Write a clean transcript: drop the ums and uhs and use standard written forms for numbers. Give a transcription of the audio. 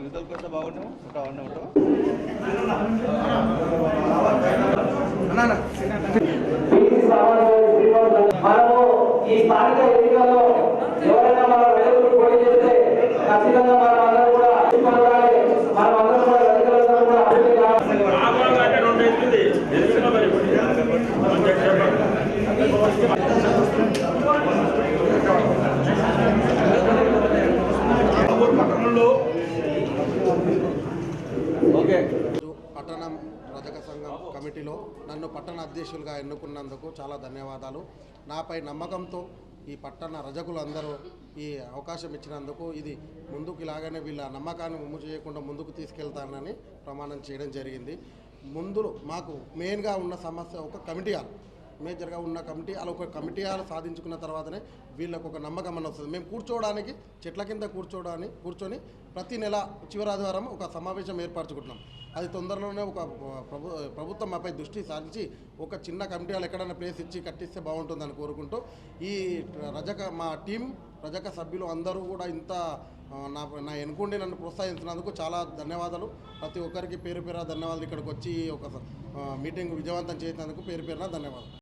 Result వస్తే బాగుంటాము ఉంటావు మనము ఈ స్థానిక ఎన్నికల్లో ఎవరైనా మన రైతులు పోటీ చేస్తే ఖచ్చితంగా మనమందరం కూడా మనమందరం కూడా రైతులందరూ కూడా పట్టణం రజక సంఘం కమిటీలో నన్ను పట్టణ అధ్యక్షులుగా ఎన్నుకున్నందుకు చాలా ధన్యవాదాలు. నాపై నమ్మకంతో ఈ పట్టణ రజకులు అందరూ ఈ అవకాశం ఇచ్చినందుకు ఇది ముందుకు ఇలాగనే వీళ్ళ నమ్మకాన్ని ముమ్ము చేయకుండా ముందుకు తీసుకెళ్తానని ప్రమాణం చేయడం జరిగింది. ముందు మాకు మెయిన్గా ఉన్న సమస్య ఒక కమిటీ హాల్, మేజర్గా ఉన్న కమిటీ హాల్, ఒక కమిటీ హాల్ సాధించుకున్న తర్వాతనే వీళ్ళకు ఒక నమ్మకం అని వస్తుంది. మేము కూర్చోవడానికి చెట్ల కింద కూర్చొని ప్రతి నెల చివరి ఆదివారం ఒక సమావేశం ఏర్పరచుకుంటున్నాం. అది తొందరలోనే ఒక ప్రభుత్వం మాపై దృష్టి సారించి ఒక చిన్న కమిటీ హాల్ ఎక్కడైనా ప్లేస్ ఇచ్చి కట్టిస్తే బాగుంటుందని కోరుకుంటూ ఈ మా టీం రజక సభ్యులు అందరూ కూడా ఇంత నా ఎన్నుకుండి నన్ను ప్రోత్సహించినందుకు చాలా ధన్యవాదాలు. ప్రతి ఒక్కరికి పేరు ధన్యవాదాలు. ఇక్కడికి వచ్చి ఒక మీటింగ్ విజయవంతం చేసినందుకు పేరు ధన్యవాదాలు.